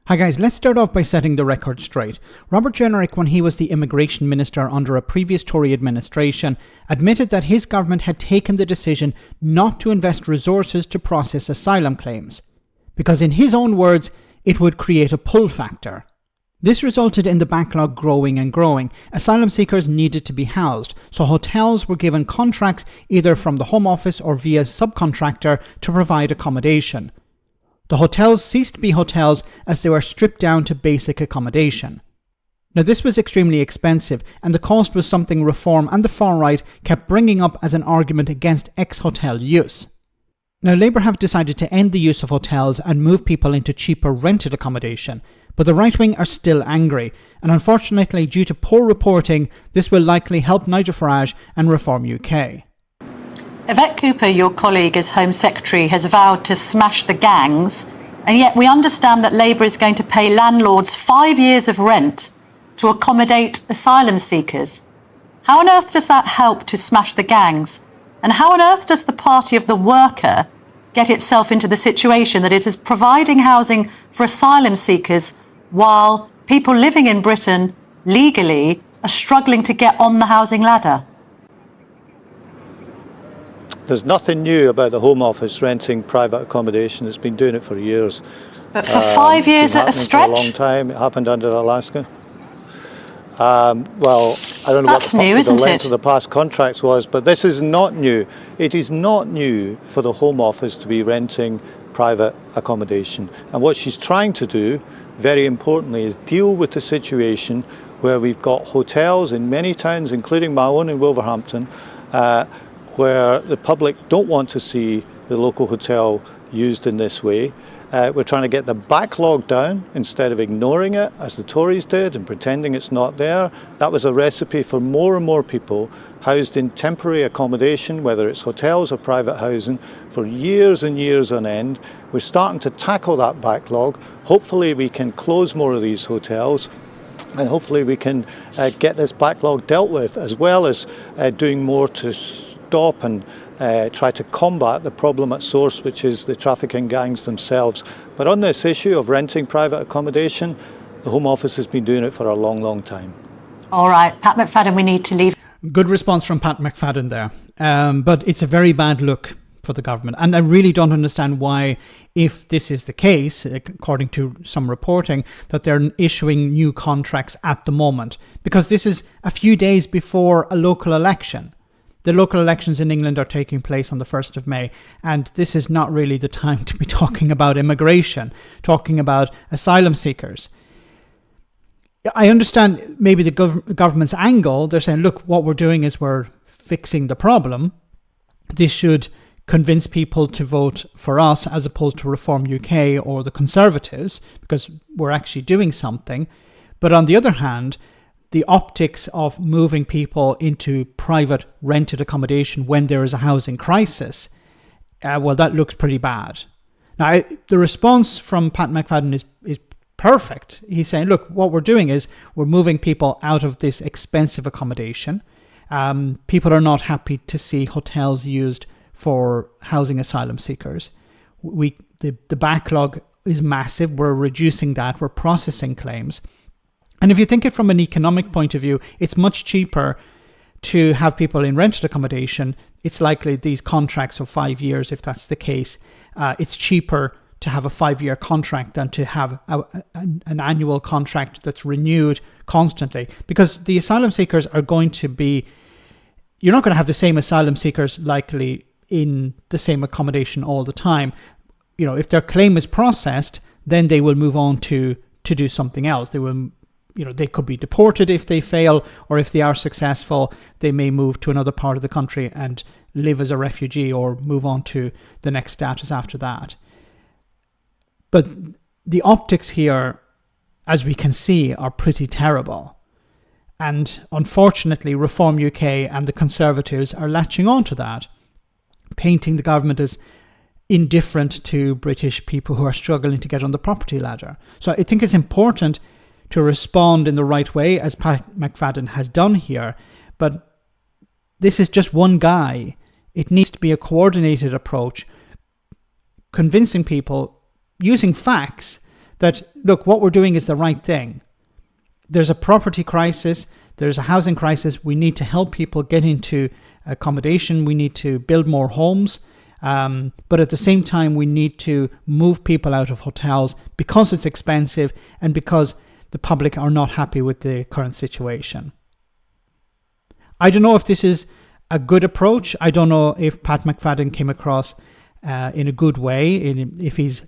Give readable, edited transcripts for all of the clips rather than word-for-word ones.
Hi guys, let's start off by setting the record straight. Robert Jenrick, when he was the Immigration Minister under a previous Tory administration, admitted that his government had taken the decision not to invest resources to process asylum claims, because in his own words, it would create a pull factor. This resulted in the backlog growing and growing. Asylum seekers needed to be housed, so hotels were given contracts either from the Home Office or via subcontractor to provide accommodation. The hotels ceased to be hotels as they were stripped down to basic accommodation. Now this was extremely expensive, and the cost was something Reform and the far right kept bringing up as an argument against ex-hotel use. Now Labour have decided to end the use of hotels and move people into cheaper rented accommodation, but the right wing are still angry, and unfortunately due to poor reporting, this will likely help Nigel Farage and Reform UK. Yvette Cooper, your colleague as Home Secretary, has vowed to smash the gangs, and yet we understand that Labour is going to pay landlords 5 years of rent to accommodate asylum seekers. How on earth does that help to smash the gangs? And how on earth does the party of the worker get itself into the situation that it is providing housing for asylum seekers while people living in Britain legally are struggling to get on the housing ladder? There's nothing new about the Home Office renting private accommodation. It's been doing it for years. But for 5 years at a stretch? For a long time. It happened under Alaska. Well, I don't know That's what new, the isn't length it? of the past contracts was, but this is not new. It is not new for the Home Office to be renting private accommodation. And what she's trying to do, very importantly, is deal with the situation where we've got hotels in many towns, including my own in Wolverhampton, where the public don't want to see the local hotel used in this way. We're trying to get the backlog down instead of ignoring it, as the Tories did, and pretending it's not there. That was a recipe for more and more people housed in temporary accommodation, whether it's hotels or private housing, for years and years on end. We're starting to tackle that backlog. Hopefully we can close more of these hotels, and hopefully we can get this backlog dealt with, as well as doing more to stop and try to combat the problem at source, which is the trafficking gangs themselves. But on this issue of renting private accommodation, the Home Office has been doing it for a long, long time. All right, Pat McFadden, we need to leave. Good response from Pat McFadden there. But it's a very bad look for the government. And I really don't understand why, if this is the case, according to some reporting, that they're issuing new contracts at the moment. Because this is a few days before a local election. The local elections in England are taking place on the 1st of May, and this is not really the time to be talking about immigration, talking about asylum seekers. I understand maybe the government's angle. They're saying, look, what we're doing is we're fixing the problem. This should convince people to vote for us as opposed to Reform UK or the Conservatives, because we're actually doing something. But on the other hand, the optics of moving people into private rented accommodation when there is a housing crisis, well, that looks pretty bad. Now, the response from Pat McFadden is perfect. He's saying, look, what we're doing is we're moving people out of this expensive accommodation. People are not happy to see hotels used for housing asylum seekers. The backlog is massive. We're reducing that. We're processing claims. And if you think it from an economic point of view, it's much cheaper to have people in rented accommodation. It's likely these contracts of 5 years, if that's the case, it's cheaper to have a 5-year contract than to have an annual contract that's renewed constantly. Because the asylum seekers are going to be, you're not going to have the same asylum seekers likely in the same accommodation all the time. You know, if their claim is processed, then they will move on to do something else. They will, they could be deported if they fail, or if they are successful, they may move to another part of the country and live as a refugee or move on to the next status after that. But the optics here, as we can see, are pretty terrible. And unfortunately, Reform UK and the Conservatives are latching on to that, painting the government as indifferent to British people who are struggling to get on the property ladder. So I think it's important to respond in the right way, as Pat McFadden has done here. But this is just one guy. It needs to be a coordinated approach, convincing people, using facts, that, look, what we're doing is the right thing. There's a property crisis, there's a housing crisis, we need to help people get into accommodation, we need to build more homes, but at the same time we need to move people out of hotels because it's expensive and because the public are not happy with the current situation. I don't know if this is a good approach. I don't know if Pat McFadden came across in a good way, if he's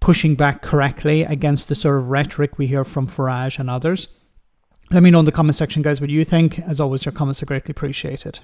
pushing back correctly against the sort of rhetoric we hear from Farage and others. Let me know in the comment section, guys, what you think. As always, your comments are greatly appreciated.